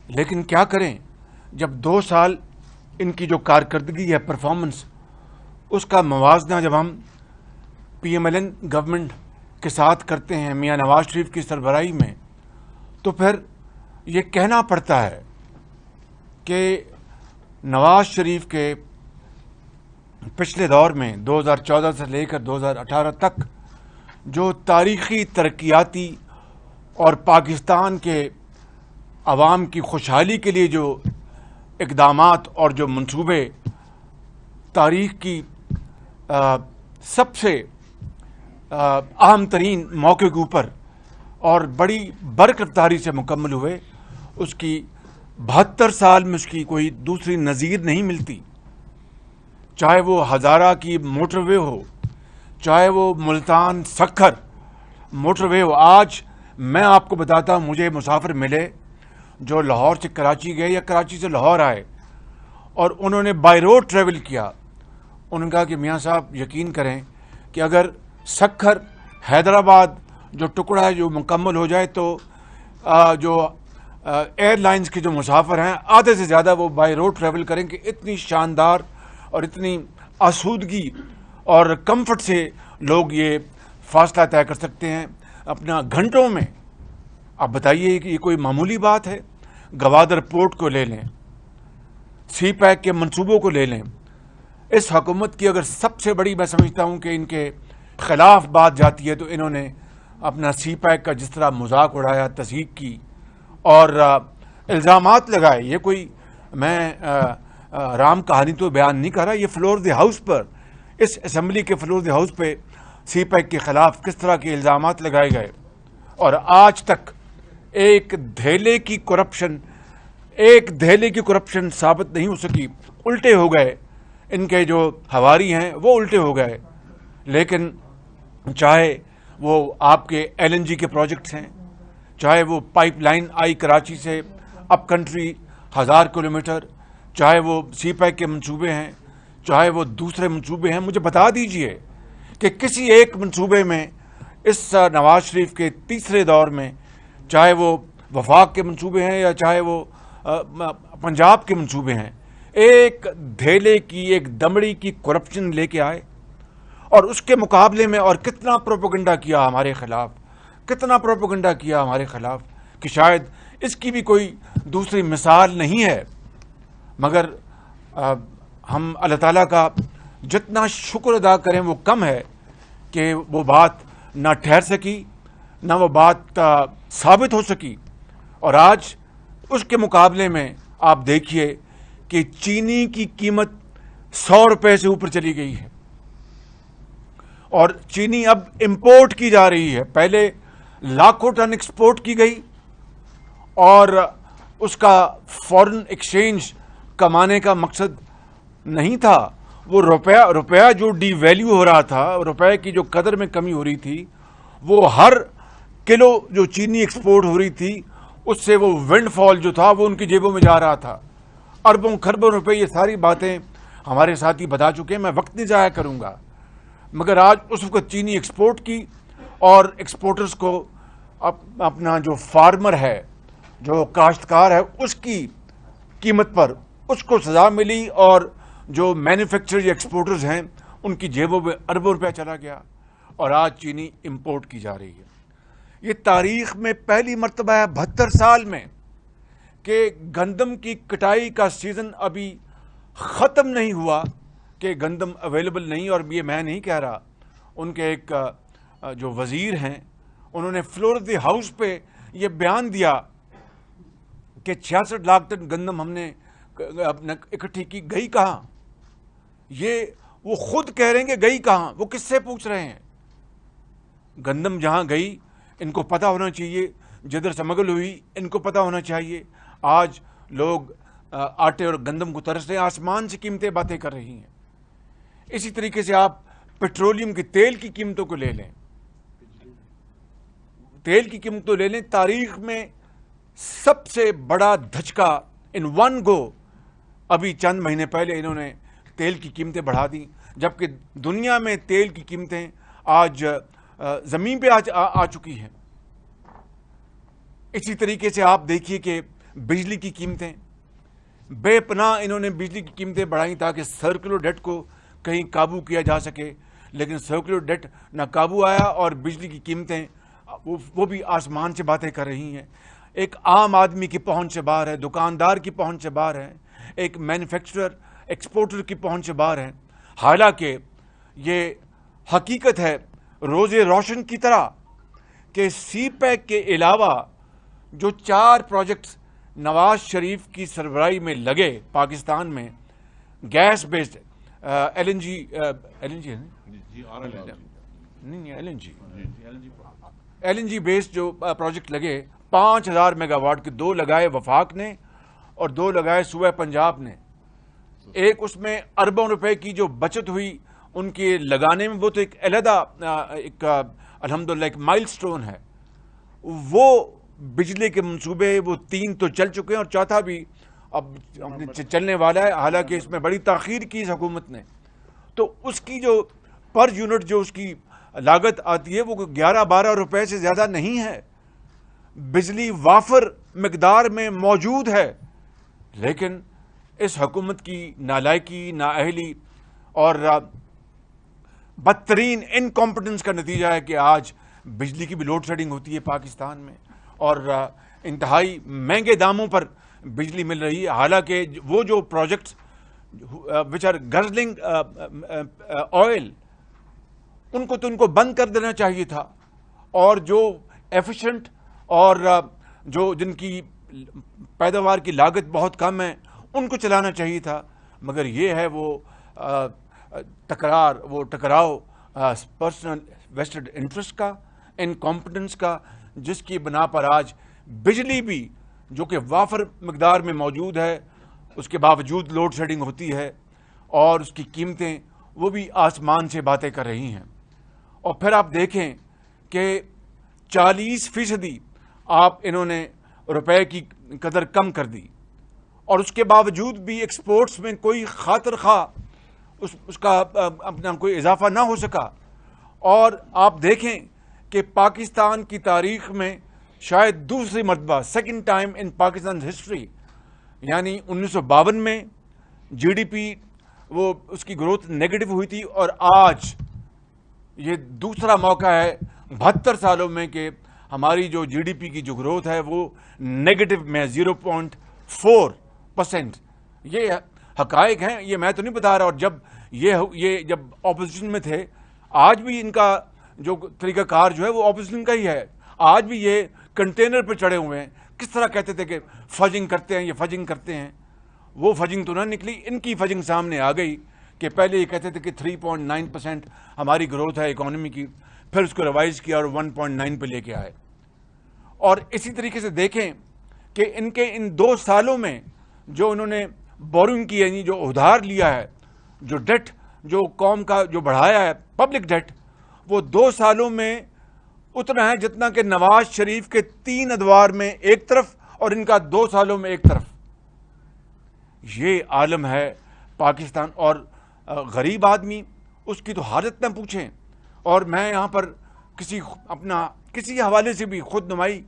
لیکن کیا کریں جب 2 سال ان کی جو کارکردگی ہے پرفارمنس، اس کا موازنہ جب ہم P M L N government کے ساتھ کرتے ہیں میاں نواز شریف کی سربراہی میں، تو پھر یہ کہنا پڑتا ہے کہ نواز شریف کے پچھلے دور میں 2014 سے لے کر 2018 تک جو تاریخی ترقیاتی اور پاکستان کے عوام کی خوشحالی کے لیے جو اقدامات اور جو منصوبے تاریخ کی سب سے اہم ترین موقع کے اوپر اور بڑی برق رفتاری سے مکمل ہوئے، اس کی 72 سال میں اس کی کوئی دوسری نظیر نہیں ملتی. چاہے وہ ہزارہ کی موٹر وے ہو، چاہے وہ ملتان سکھر موٹر وے ہو. آج میں آپ کو بتاتا ہوں، مجھے مسافر ملے جو لاہور سے کراچی گئے یا کراچی سے لاہور آئے اور انہوں نے بائی روڈ ٹریول کیا. انہوں نے کہا کہ میاں صاحب یقین کریں کہ اگر سکھر حیدرآباد جو ٹکڑا ہے جو مکمل ہو جائے تو جو ایئر لائنز کے جو مسافر ہیں آدھے سے زیادہ وہ بائی روڈ ٹریول کریں کہ اتنی شاندار اور اتنی آسودگی اور کمفرٹ سے لوگ یہ فاصلہ طے کر سکتے ہیں اپنا گھنٹوں میں. آپ بتائیے کہ یہ کوئی معمولی بات ہے؟ گوادر پورٹ کو لے لیں، سی پیک کے منصوبوں کو لے لیں. اس حکومت کی اگر سب سے بڑی میں سمجھتا ہوں کہ ان کے خلاف بات جاتی ہے تو انہوں نے اپنا سی پیک کا جس طرح مذاق اڑایا، تضحیک کی اور الزامات لگائے. یہ کوئی میں رام کہانی تو بیان نہیں کر رہا، یہ floor the house per, us assembly کے فلور دی ہاؤس پہ سی پیک کے خلاف کس طرح کے الزامات لگائے گئے اور آج تک ایک دھیلے کی کرپشن ثابت نہیں ہو سکی. الٹے ہو گئے، ان کے جو ہواری ہیں وہ الٹے ہو گئے. لیکن چاہے وہ آپ کے ایل این جی کے پروجیکٹس ہیں، چاہے وہ پائپ لائن آئی کراچی سے اپ کنٹری 1000 کلومیٹر، چاہے وہ سی پیک کے منصوبے ہیں، چاہے وہ دوسرے منصوبے ہیں، مجھے بتا دیجئے کہ کسی ایک منصوبے میں اس نواز شریف کے تیسرے دور میں، چاہے وہ وفاق کے منصوبے ہیں یا چاہے وہ پنجاب کے منصوبے ہیں، ایک دھیلے کی، ایک دمڑی کی کرپشن لے کے آئے اور اس کے مقابلے میں اور کتنا پروپیگنڈا کیا ہمارے خلاف، کتنا پروپیگنڈا کیا ہمارے خلاف کہ شاید اس کی بھی کوئی دوسری مثال نہیں ہے. مگر ہم اللہ تعالیٰ کا جتنا شکر ادا کریں وہ کم ہے کہ وہ بات نہ ٹھہر سکی، نہ وہ بات ثابت ہو سکی. اور آج اس کے مقابلے میں آپ دیکھیے کہ چینی کی قیمت 100 روپے سے اوپر چلی گئی ہے اور چینی اب امپورٹ کی جا رہی ہے. پہلے لاکھوں ٹن ایکسپورٹ کی گئی اور اس کا فورن ایکسچینج کمانے کا مقصد نہیں تھا. وہ روپیہ جو ڈی ویلیو ہو رہا تھا، روپے کی جو قدر میں کمی ہو رہی تھی، وہ ہر کلو جو چینی ایکسپورٹ ہو رہی تھی اس سے وہ ونڈ فال جو تھا وہ ان کی جیبوں میں جا رہا تھا. اربوں خربوں روپے، یہ ساری باتیں ہمارے ساتھی بتا چکے ہیں، میں وقت نہیں ضائع کروں گا. مگر آج اس وقت چینی ایکسپورٹ کی اور ایکسپورٹرز کو اپنا جو فارمر ہے، جو کاشتکار ہے، اس کی قیمت پر اس کو سزا ملی اور جو مینوفیکچرر یا ایکسپورٹرز ہیں ان کی جیبوں میں اربوں روپے چلا گیا اور آج چینی امپورٹ کی جا رہی ہے. یہ تاریخ میں پہلی مرتبہ ہے 72 سال میں کہ گندم کی کٹائی کا سیزن ابھی ختم نہیں ہوا کہ گندم اویلیبل نہیں. اور یہ میں نہیں کہہ رہا، ان کے ایک جو وزیر ہیں انہوں نے فلور دی ہاؤس پہ یہ بیان دیا کہ 66 لاکھ ٹن گندم ہم نے اکٹھی کی. گئی کہاں؟ یہ وہ خود کہہ رہے ہیں کہ گئی کہاں، وہ کس سے پوچھ رہے ہیں؟ گندم جہاں گئی ان کو پتہ ہونا چاہیے، جدھر سمگل ہوئی ان کو پتہ ہونا چاہیے. آج لوگ آٹے اور گندم کو ترس رہے ہیں، آسمان سے قیمتیں باتیں کر رہی ہیں. اسی طریقے سے آپ پیٹرولیم کے تیل کی قیمتوں کو لے لیں، تیل کی قیمتوں لے لیں. تاریخ میں سب سے بڑا دھچکا ان ون گو ابھی چند مہینے پہلے انہوں نے تیل کی قیمتیں بڑھا دیں، جبکہ دنیا میں تیل کی قیمتیں آج زمین پہ آ چکی ہیں. اسی طریقے سے آپ دیکھیے کہ بجلی کی قیمتیں، بے پناہ انہوں نے بجلی کی قیمتیں بڑھائیں تاکہ سرکولر ڈیٹ کو کہیں قابو کیا جا سکے، لیکن سرکولر ڈیٹ نہ قابو آیا اور بجلی کی قیمتیں وہ بھی آسمان سے باتیں کر رہی ہیں. ایک عام آدمی کی پہنچ سے باہر ہے، دکاندار کی پہنچ سے باہر ہے، ایک مینوفیکچرر ایکسپورٹر کی پہنچ سے باہر ہے. حالانکہ یہ حقیقت ہے روز روشن کی طرح کہ سی پیک کے علاوہ جو 4 پروجیکٹس نواز شریف کی سربراہی میں لگے پاکستان میں، gas based L N G L N G based جو پروجیکٹ لگے 5000 میگا واٹ کے، 2 لگائے وفاق نے اور 2 لگائے صوبہ پنجاب نے. ایک اس میں اربوں روپے کی جو بچت ہوئی ان کے لگانے میں، وہ تو ایک علیحدہ ایک الحمدللہ ایک مائل سٹون ہے. وہ بجلی کے منصوبے وہ 3 تو چل چکے ہیں اور چوتھا بھی اب چلنے والا ہے، حالانکہ اس میں بڑی تاخیر کی اس حکومت نے. تو اس کی جو پر یونٹ جو اس کی لاگت آتی ہے وہ 11-12 روپے سے زیادہ نہیں ہے. بجلی وافر مقدار میں موجود ہے، لیکن اس حکومت کی نالائکی، نااہلی اور بدترین انکمپٹنس کا نتیجہ ہے کہ آج بجلی کی بھی لوڈ شیڈنگ ہوتی ہے پاکستان میں اور انتہائی مہنگے داموں پر بجلی مل رہی ہے. حالانکہ وہ جو پروجیکٹس وچ آر گزلنگ آئل ان کو بند کر دینا چاہیے تھا، اور جو ایفیشنٹ اور جو جن کی پیداوار کی لاگت بہت کم ہے ان کو چلانا چاہیے تھا. مگر یہ ہے وہ ٹکراؤ پرسنل ویسٹڈ انٹرسٹ کا، انکمپٹنس کا، جس کی بنا پر آج بجلی بھی جو کہ وافر مقدار میں موجود ہے اس کے باوجود لوڈ شیڈنگ ہوتی ہے اور اس کی قیمتیں وہ بھی آسمان سے باتیں کر رہی ہیں. اور پھر آپ دیکھیں کہ 40% آپ انہوں نے روپے کی قدر کم کر دی اور اس کے باوجود بھی ایکسپورٹس میں کوئی خاطر خواہ اس کا اپنا کوئی اضافہ نہ ہو سکا. اور آپ دیکھیں کہ پاکستان کی تاریخ میں شاید دوسری مرتبہ سیکنڈ ٹائم ان پاکستان ہسٹری، یعنی 1952 میں جی ڈی پی وہ اس کی گروتھ نیگیٹو ہوئی تھی، اور آج یہ دوسرا موقع ہے 72 سالوں میں کہ ہماری جو جی ڈی پی کی جو گروتھ ہے وہ نیگیٹو میں 0.4%. یہ حقائق ہیں، یہ میں تو نہیں بتا رہا. اور جب یہ جب اپوزیشن میں تھے، آج بھی ان کا جو طریقہ کار جو ہے وہ اپوزیشن کا ہی ہے. آج بھی یہ کنٹینر پہ چڑھے ہوئے ہیں. کس طرح کہتے تھے کہ فجنگ کرتے ہیں، یہ فجنگ کرتے ہیں. وہ فجنگ تو نہ نکلی، ان کی فجنگ سامنے آ گئی کہ پہلے یہ کہتے تھے کہ 3.9% ہماری گروتھ ہے اکانومی کی، پھر اس کو ریوائز کیا اور 1.9 پہ لے کے آئے. اور اسی طریقے سے دیکھیں کہ ان کے ان 2 سالوں میں جو انہوں نے بورنگ کی، یعنی جو ادھار لیا ہے، جو ڈیٹ جو قوم کا جو بڑھایا ہے پبلک ڈیٹ، وہ 2 سالوں میں اتنا ہے جتنا کہ نواز شریف کے 3 ادوار میں ایک طرف اور ان کا 2 سالوں میں ایک طرف. یہ عالم ہے پاکستان. اور غریب آدمی اس کی تو حالت نہ پوچھیں. اور میں یہاں پر کسی حوالے سے بھی خود نمائی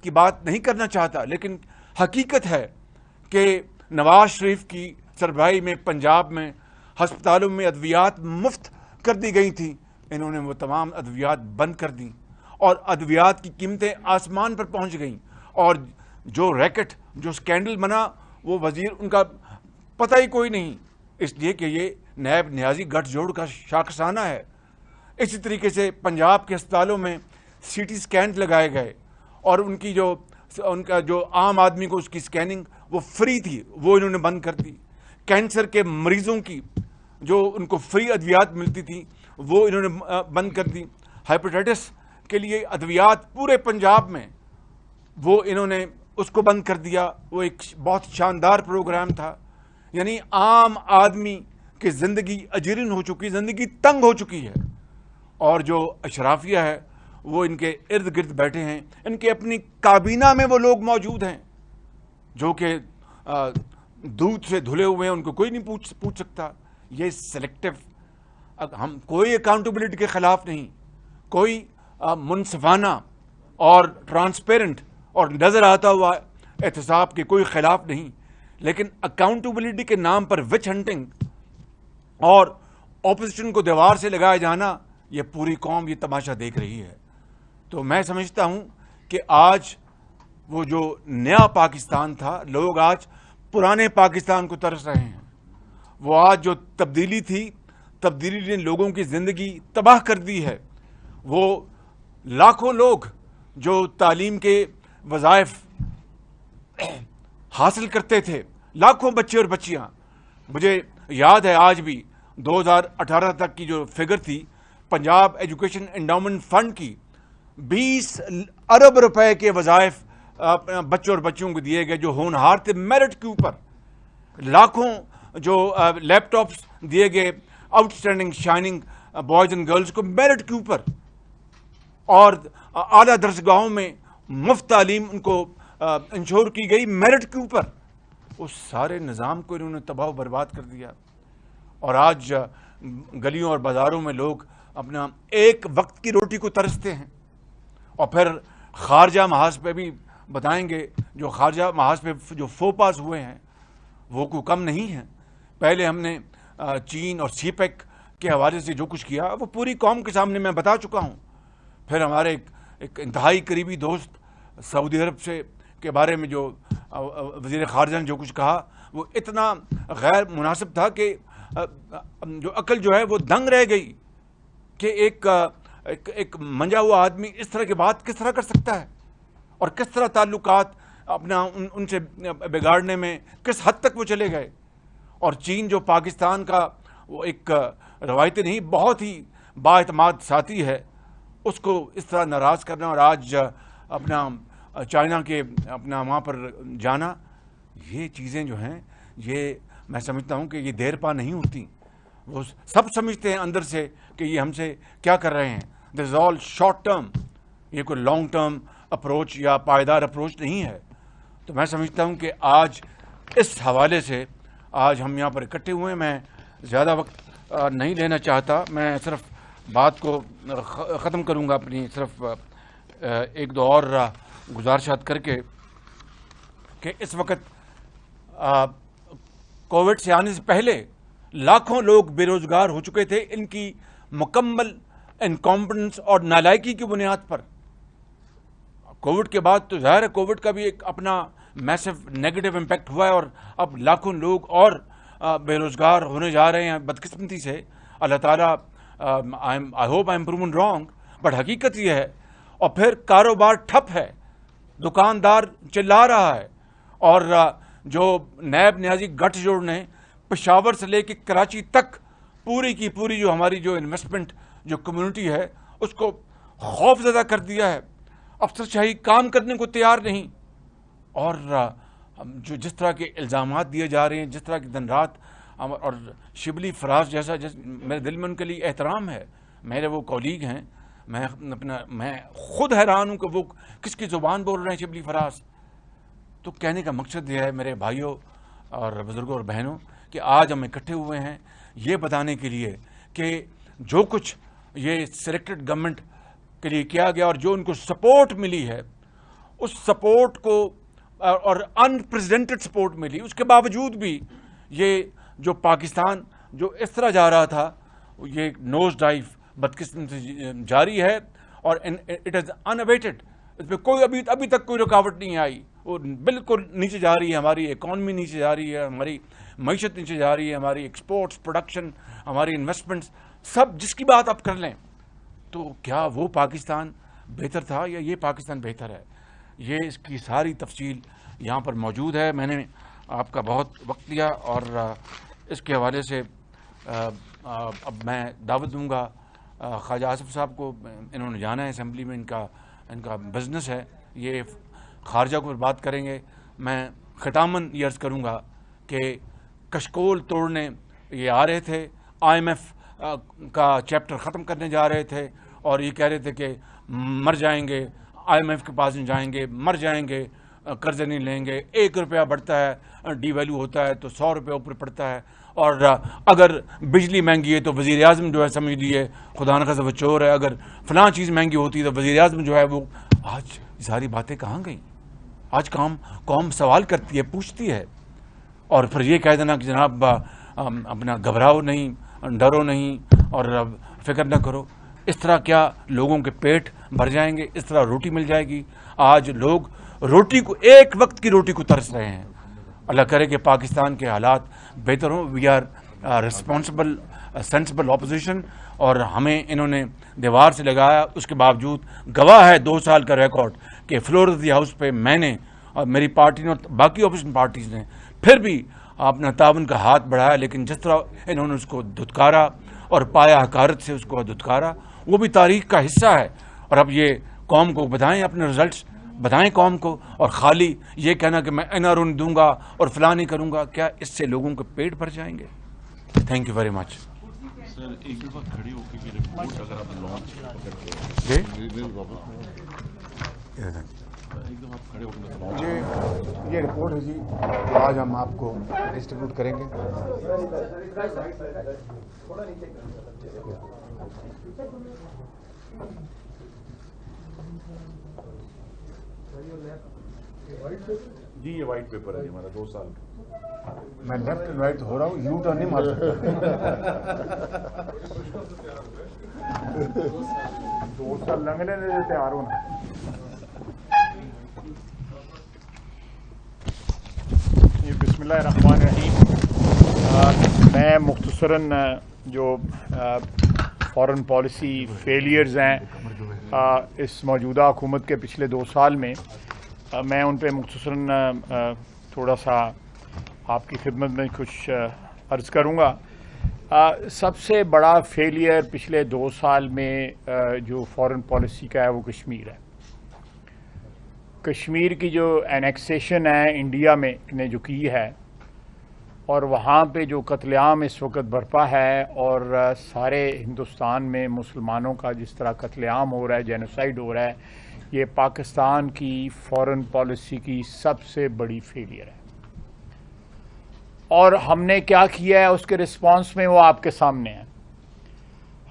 کی بات نہیں کرنا چاہتا، لیکن حقیقت ہے کہ نواز شریف کی سربراہی میں پنجاب میں ہسپتالوں میں ادویات مفت کر دی گئی تھیں، انہوں نے وہ تمام ادویات بند کر دیں اور ادویات کی قیمتیں آسمان پر پہنچ گئیں. اور جو ریکٹ جو سکینڈل بنا وہ وزیر ان کا پتہ ہی کوئی نہیں، اس لیے کہ یہ نیب نیازی گٹھ جوڑ کا شاخسانہ ہے. اسی طریقے سے پنجاب کے اسپتالوں میں سی ٹی اسکین لگائے گئے اور ان کا جو عام آدمی کو اس کی اسکیننگ وہ فری تھی، وہ انہوں نے بند کر دی. کینسر کے مریضوں کی جو ان کو فری ادویات ملتی تھی وہ انہوں نے بند کر دی. ہیپیٹائٹس کے لیے ادویات پورے پنجاب میں وہ انہوں نے اس کو بند کر دیا. وہ ایک بہت شاندار پروگرام تھا. یعنی عام آدمی کی زندگی اجیرن ہو چکی، زندگی تنگ ہو چکی ہے. اور جو اشرافیہ ہے وہ ان کے ارد گرد بیٹھے ہیں، ان کے اپنی کابینہ میں وہ لوگ موجود ہیں جو کہ دودھ سے دھلے ہوئے ہیں، ان کو کوئی نہیں پوچھ سکتا. یہ سلیکٹو، ہم کوئی اکاؤنٹیبلٹی کے خلاف نہیں، کوئی منصفانہ اور ٹرانسپیرنٹ اور نظر آتا ہوا احتساب کے کوئی خلاف نہیں، لیکن اکاؤنٹیبلٹی کے نام پر وچ ہنٹنگ اور اپوزیشن کو دیوار سے لگایا جانا، یہ پوری قوم یہ تماشا دیکھ رہی ہے۔ تو میں سمجھتا ہوں کہ آج وہ جو نیا پاکستان تھا، لوگ آج پرانے پاکستان کو ترس رہے ہیں۔ وہ آج جو تبدیلی تھی، تبدیلی نے لوگوں کی زندگی تباہ کر دی ہے۔ وہ لاکھوں لوگ جو تعلیم کے وظائف حاصل کرتے تھے، لاکھوں بچے اور بچیاں، مجھے یاد ہے آج بھی 2018 تک کی جو فگر تھی پنجاب ایجوکیشن انڈاؤمنٹ فنڈ کی، 20 ارب روپے کے وظائف بچوں اور بچیوں کو دیے گئے جو ہونہار تھے میرٹ کے اوپر، لاکھوں جو لیپ ٹاپس دیے گئے out standing shining boys and girls کو میرٹ کے اوپر، اور اعلیٰ درسگاہوں میں مفت تعلیم ان کو انشور کی گئی میرٹ کے اوپر۔ اس سارے نظام کو انہوں نے تباہ و برباد کر دیا، اور آج گلیوں اور بازاروں میں لوگ اپنا ایک وقت کی روٹی کو ترستے ہیں۔ اور پھر خارجہ محاذ پہ بھی بتائیں گے، جو خارجہ محاذ پہ جو فوپاس ہوئے ہیں وہ کوئی کم نہیں ہیں۔ پہلے ہم نے چین اور سی پیک کے حوالے سے جو کچھ کیا وہ پوری قوم کے سامنے میں بتا چکا ہوں۔ پھر ہمارے ایک انتہائی قریبی دوست سعودی عرب سے کے بارے میں جو وزیر خارجہ نے جو کچھ کہا وہ اتنا غیر مناسب تھا کہ جو عقل جو ہے وہ دنگ رہ گئی کہ ایک منجا ہوا آدمی اس طرح کی بات کس طرح کر سکتا ہے، اور کس طرح تعلقات اپنا ان سے بگاڑنے میں کس حد تک وہ چلے گئے۔ اور چین جو پاکستان کا وہ ایک روایتی نہیں بہت ہی بااعتماد ساتھی ہے، اس کو اس طرح ناراض کرنا اور آج اپنا چائنا کے اپنا وہاں پر جانا، یہ چیزیں جو ہیں یہ میں سمجھتا ہوں کہ یہ دیر پا نہیں ہوتی۔ وہ سب سمجھتے ہیں اندر سے کہ یہ ہم سے کیا کر رہے ہیں۔ دس از آل شارٹ ٹرم، یہ کوئی لانگ ٹرم اپروچ یا پائیدار اپروچ نہیں ہے۔ تو میں سمجھتا ہوں کہ آج اس حوالے سے آج ہم یہاں پر اکٹھے ہوئے ہیں۔ میں زیادہ وقت نہیں لینا چاہتا، میں صرف بات کو ختم کروں گا اپنی صرف ایک دو اور گزارشات کر کے کہ اس وقت کووڈ سے آنے سے پہلے لاکھوں لوگ بے روزگار ہو چکے تھے، ان کی مکمل انکمپٹنس اور نالائکی کی بنیاد پر۔ کووڈ کے بعد تو ظاہر ہے کووڈ کا بھی ایک اپنا میسو نیگیٹو امپیکٹ ہوا ہے، اور اب لاکھوں لوگ اور بے روزگار ہونے جا رہے ہیں بدقسمتی سے۔ اللہ تعالیٰ I hope I am proven wrong, but حقیقت یہ ہے۔ اور پھر کاروبار ٹھپ ہے، دکاندار چلا رہا ہے، اور جو نیب نیازی گٹھ جوڑ نے پشاور سے لے کے کراچی تک پوری کی پوری جو ہماری جو انویسٹمنٹ جو کمیونٹی ہے اس کو خوف زدہ کر دیا ہے۔ افسر شاہی کام کرنے کو تیار نہیں، اور جو جس طرح کے الزامات دیے جا رہے ہیں، جس طرح کی دن رات، اور شبلی فراز جیسا میرے دل میں ان کے لیے احترام ہے، میرے وہ کولیگ ہیں، میں خود حیران ہوں کہ وہ کس کی زبان بول رہے ہیں شبلی فراز۔ تو کہنے کا مقصد یہ ہے میرے بھائیوں اور بزرگوں اور بہنوں کہ آج ہم اکٹھے ہوئے ہیں یہ بتانے کے لیے کہ جو کچھ یہ سلیکٹڈ گورنمنٹ کے لیے کیا گیا اور جو ان کو سپورٹ ملی ہے، اس سپورٹ کو اور انپریزیڈنٹڈ سپورٹ ملی، اس کے باوجود بھی یہ جو پاکستان جو اس طرح جا رہا تھا یہ نوز ڈائیو بدقسمتی سے جاری ہے، اور اٹ از انویٹڈ، اس میں کوئی ابھی تک کوئی رکاوٹ نہیں آئی، وہ بالکل نیچے جا رہی ہے، ہماری اکانومی نیچے جا رہی ہے، ہماری معیشت نیچے جا رہی ہے، ہماری ایکسپورٹس، پروڈکشن، ہماری انویسٹمنٹس، سب جس کی بات آپ کر لیں۔ تو کیا وہ پاکستان بہتر تھا یا یہ پاکستان بہتر ہے؟ یہ اس کی ساری تفصیل یہاں پر موجود ہے۔ میں نے آپ کا بہت وقت لیا، اور اس کے حوالے سے اب میں دعوت دوں گا خواجہ آصف صاحب کو۔ انہوں نے جانا ہے اسمبلی میں، ان کا بزنس ہے، یہ خارجہ کو بات کریں گے۔ میں ختاماً یہ عرض کروں گا کہ کشکول توڑنے یہ آ رہے تھے، آئی ایم ایف کا چیپٹر ختم کرنے جا رہے تھے، اور یہ کہہ رہے تھے کہ مر جائیں گے، آئی ایم ایف کے پاس نہیں جائیں گے، مر جائیں گے، قرضے نہیں لیں گے، 1 روپیہ بڑھتا ہے، ڈی ویلیو ہوتا ہے تو 100 روپے اوپر پڑتا ہے، اور اگر بجلی مہنگی ہے تو وزیر اعظم جو ہے سمجھ لیے خدا نخواستہ وہ چور ہے، اگر فلاں چیز مہنگی ہوتی ہے تو وزیر اعظم جو ہے وہ۔ آج ساری باتیں کہاں گئیں؟ آج قوم سوال کرتی ہے, پوچھتی ہے, اور پھر یہ کہہ دینا کہ جناب اپنا گھبراؤ نہیں, ڈرو نہیں اور فکر نہ کرو, اس طرح کیا لوگوں کے پیٹ بھر جائیں گے؟ اس طرح روٹی مل جائے گی؟ آج لوگ روٹی کو, ایک وقت کی روٹی کو ترس رہے ہیں. اللہ کرے کہ پاکستان کے حالات بہتر ہوں. We are responsible sensible opposition, اور ہمیں انہوں نے دیوار سے لگایا, اس کے باوجود گواہ ہے 2 سال کا ریکارڈ کہ فلور آف دی ہاؤس پہ میں نے اور میری پارٹی نے اور باقی اپوزیشن پارٹیز نے پھر بھی اپنا تعاون کا ہاتھ بڑھایا, لیکن جس طرح انہوں نے اس کو دھتکارا اور پایا حقارت سے اس کو دھتکارا, وہ بھی تاریخ کا حصہ ہے. اور اب یہ قوم کو بتائیں, اپنے رزلٹس بتائیں قوم کو, اور خالی یہ کہنا کہ میں NRO دوں گا اور فلاں نہیں کروں گا, کیا اس سے لوگوں کے پیٹ بھر جائیں گے؟ Thank you very much. Sir ایک دفعہ کھڑے ہو کے رپورٹ اگر آپ لانچ جی ایک دفعہ کھڑے ہو کے یہ رپورٹ ہے جی, آج ہم آپ کو ڈسٹریبیوٹ کریں گے. جی یہ وائٹ پیپر ہے ہمارا 2 سال کا. میں لیفٹ اینڈ رائٹ ہو رہا ہوں, یو ٹرن نہیں مار سکتا. 2 سال لنگنے دے تیار ہونا. بسم اللہ الرحمن الرحیم. میں مختصراً جو فارن پالیسی فیلیئرز ہیں اس موجودہ حکومت کے پچھلے 2 سال میں, میں ان پہ مختصراً تھوڑا سا آپ کی خدمت میں کچھ عرض کروں گا. سب سے بڑا فیلیئر پچھلے 2 سال میں جو فارن پالیسی کا ہے وہ کشمیر ہے. کشمیر کی جو اینیکسیشن ہے انڈیا میں نے جو کی ہے, اور وہاں پہ جو قتل عام اس وقت برپا ہے, اور سارے ہندوستان میں مسلمانوں کا جس طرح قتل عام ہو رہا ہے, جینوسائیڈ ہو رہا ہے, یہ پاکستان کی فارن پالیسی کی سب سے بڑی فیلئر ہے. اور ہم نے کیا کیا ہے اس کے رسپانس میں وہ آپ کے سامنے ہے.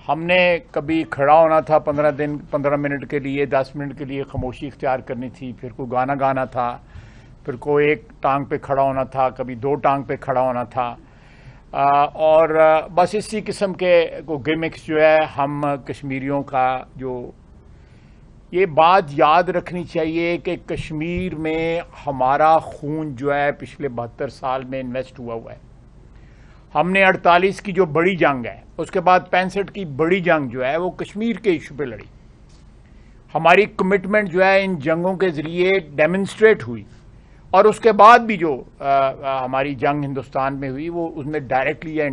ہم نے کبھی کھڑا ہونا تھا 15 منٹ کے لیے, 10 منٹ کے لیے خاموشی اختیار کرنی تھی, پھر کوئی گانا گانا تھا, پھر کوئی ایک ٹانگ پہ کھڑا ہونا تھا, کبھی 2 ٹانگ پہ کھڑا ہونا تھا, اور بس اسی قسم کے گیمکس جو ہے ہم کشمیریوں کا. جو یہ بات یاد رکھنی چاہیے کہ کشمیر میں ہمارا خون جو ہے پچھلے 72 سال میں انویسٹ ہوا ہے. ہم نے 48 کی جو بڑی جنگ ہے, اس کے بعد 65 کی بڑی جنگ جو ہے وہ کشمیر کے ایشو پہ لڑی. ہماری کمٹمنٹ جو ہے ان جنگوں کے ذریعے ڈیمنسٹریٹ ہوئی, اور اس کے بعد بھی جو ہماری جنگ ہندوستان میں ہوئی وہ اس میں ڈائریکٹلی یا